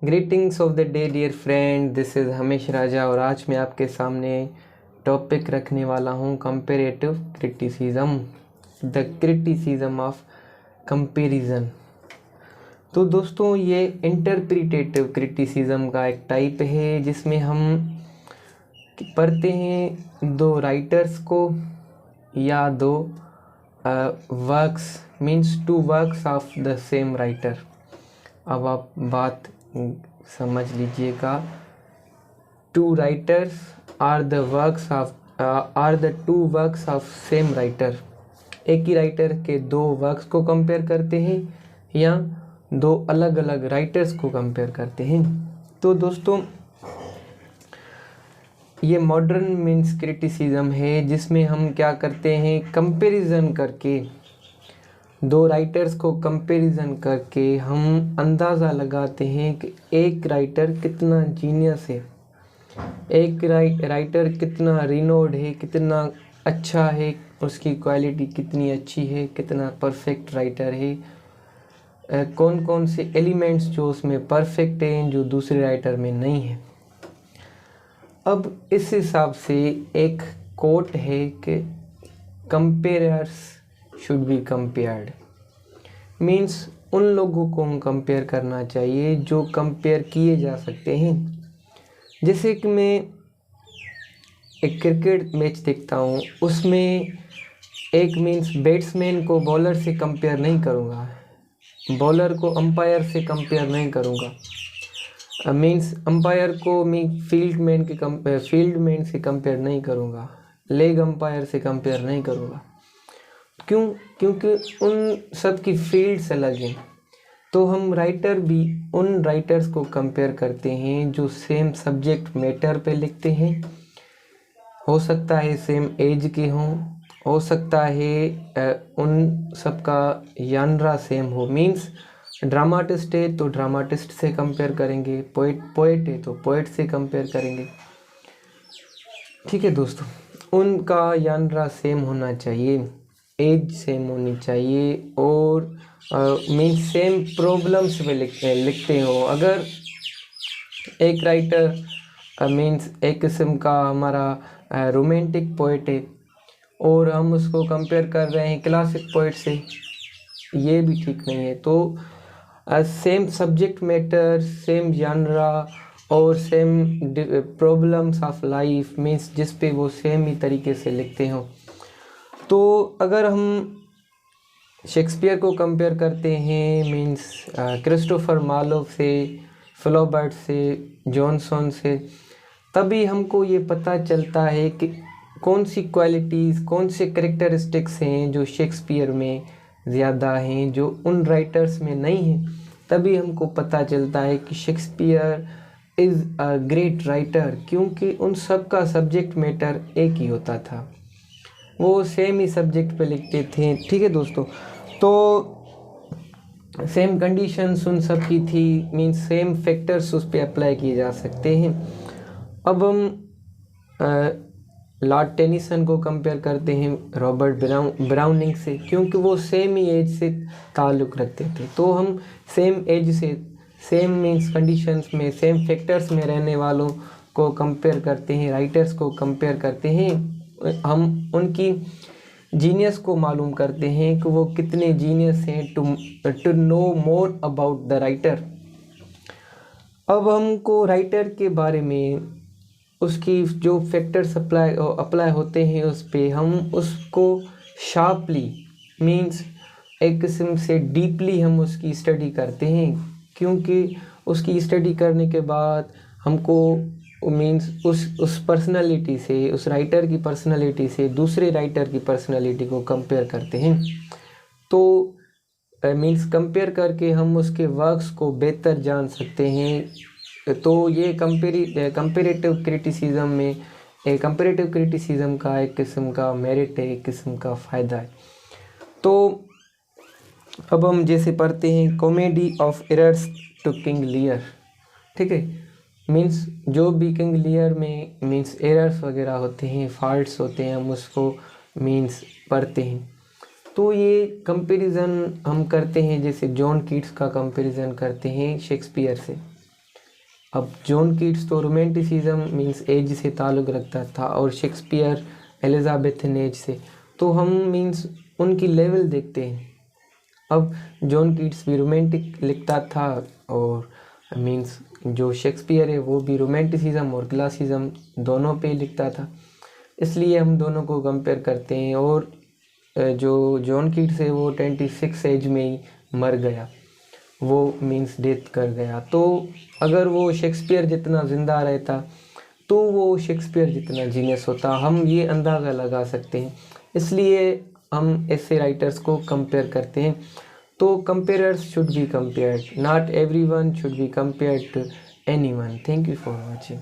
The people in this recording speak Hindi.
Greetings of the day dear friend, this is Hamesh Raja और आज मैं आपके सामने टॉपिक रखने वाला हूँ comparative criticism, the criticism of comparison. तो दोस्तों ये इंटरप्रिटेटिव क्रिटिसिज्म का एक टाइप है जिसमें हम पढ़ते हैं दो राइटर्स को या दो works means two works of the same writer. अब आप बात समझ लीजिएगा, two writers are the works of are the two works of same writer. एक ही राइटर के दो वर्क्स को कंपेयर करते हैं या दो अलग अलग राइटर्स को कंपेयर करते हैं। तो दोस्तों ये मॉडर्न मीन्स क्रिटिसिज्म है जिसमें हम क्या करते हैं, कंपैरिजन करके दो राइटर्स को कंपैरिजन करके हम अंदाज़ा लगाते हैं कि एक राइटर कितना जीनियस है, एक राइटर कितना रिनोड है, कितना अच्छा है, उसकी क्वालिटी कितनी अच्छी है, कितना परफेक्ट राइटर है, कौन कौन से एलिमेंट्स जो उसमें परफेक्ट हैं जो दूसरे राइटर में नहीं है। अब इस हिसाब से एक कोट है कि compares should be compared, means उन लोगों को हम कंपेयर करना चाहिए जो कंपेयर किए जा सकते हैं। जैसे कि मैं एक क्रिकेट मैच देखता हूँ, उसमें एक मीन्स बैट्समैन को बॉलर से कंपेयर नहीं करूँगा, बॉलर को अंपायर से कंपेयर नहीं करूँगा, मीन्स अंपायर को मैं फील्डमैन से कंपेयर नहीं करूँगा, लेग अंपायर से कंपेयर नहीं करूँगा। क्यों? क्योंकि उन सब की फील्ड्स अलग हैं। तो हम राइटर भी उन राइटर्स को कंपेयर करते हैं जो सेम सब्जेक्ट मैटर पे लिखते हैं। हो सकता है सेम एज के हों, हो सकता है उन सब का यानरा सेम हो, मीन्स ड्रामाटिस्ट है तो ड्रामाटिस्ट से कंपेयर करेंगे, पोएट है तो पोएट से कंपेयर करेंगे। ठीक है दोस्तों, उनका यानरा सेम होना चाहिए, एज सेम होनी चाहिए और मीन्स सेम प्रॉब्लम्स में लिखते हो। अगर एक राइटर मीन्स एक किस्म का हमारा रोमांटिक पोएट है और हम उसको कंपेयर कर रहे हैं क्लासिक पोएट से, ये भी ठीक नहीं है। तो same subject matter, same genre और same problems of life means जिस पे वो सेम ही तरीके से लिखते हो। तो अगर हम शेक्सपियर को कंपेयर करते हैं मीन्स क्रिस्टोफर मार्लोव से, फ्लॉबर्ट से, जॉनसन से, तभी हमको ये पता चलता है कि कौन सी क्वालिटीज़, कौन से करेक्टरिस्टिक्स हैं जो शेक्सपियर में ज़्यादा हैं जो उन राइटर्स में नहीं हैं। तभी हमको पता चलता है कि Shakespeare is a great writer, क्योंकि उन सब का सब्जेक्ट मैटर एक ही होता था, वो सेम ही सब्जेक्ट पे लिखते थे। ठीक है दोस्तों, तो सेम कंडीशंस उन सब की थी, मीन्स सेम फैक्टर्स उस पर अप्लाई किए जा सकते हैं। अब हम लॉर्ड टेनिसन को कंपेयर करते हैं रॉबर्ट ब्राउनिंग से, क्योंकि वो सेम ही एज से ताल्लुक़ रखते थे। तो हम सेम एज से, सेम मीन्स कंडीशंस में, सेम फैक्टर्स में रहने वालों को कंपेयर करते हैं, राइटर्स को कंपेयर करते हैं। हम उनकी जीनियस को मालूम करते हैं कि वो कितने जीनियस हैं, to know more about the writer. अब हमको राइटर के बारे में उसकी जो फैक्टर्स अप्लाई होते हैं उस पे हम उसको शार्पली मीन्स एक किस्म से डीपली हम उसकी स्टडी करते हैं, क्योंकि उसकी स्टडी करने के बाद हमको मीन्स उस पर्सनालिटी से, उस राइटर की पर्सनालिटी से दूसरे राइटर की पर्सनालिटी को कंपेयर करते हैं। तो मीन्स कंपेयर करके हम उसके वर्क्स को बेहतर जान सकते हैं। तो ये कंपेरेटिव क्रिटिसिज्म में, कंपेरेटिव क्रिटिसिज्म का एक किस्म का मेरिट है, एक किस्म का फ़ायदा है। तो अब हम जैसे पढ़ते हैं comedy of errors to King Lear. ठीक है, मीन्स जो भी किंग लियर में मीन्स एरर्स वगैरह होते हैं, फॉल्ट्स होते हैं, हम उसको मीन्स पढ़ते हैं। तो ये कंपैरिजन हम करते हैं, जैसे जॉन कीट्स का कंपैरिजन करते हैं शेक्सपियर से। अब जॉन कीट्स तो रोमांटिसिज्म मीन्स एज से ताल्लुक़ रखता था और शेक्सपियर एलिजाबेथन एज से, तो हम मीन्स उनकी लेवल देखते हैं। अब जॉन कीट्स भी रोमांटिक लिखता था और मीन्स जो शेक्सपियर है वो भी रोमांटिसिज्म और क्लासिज्म दोनों पे लिखता था, इसलिए हम दोनों को कंपेयर करते हैं। और जो जॉन कीट्स है वो 26 एज में ही मर गया, वो मीन्स डेथ कर गया। तो अगर वो शेक्सपियर जितना ज़िंदा रहता तो वो शेक्सपियर जितना जीनियस होता, हम ये अंदाज़ा लगा सकते हैं। इसलिए हम ऐसे राइटर्स को कंपेयर करते हैं। तो compares should be compared, not everyone should be compared to anyone. Thank you for watching.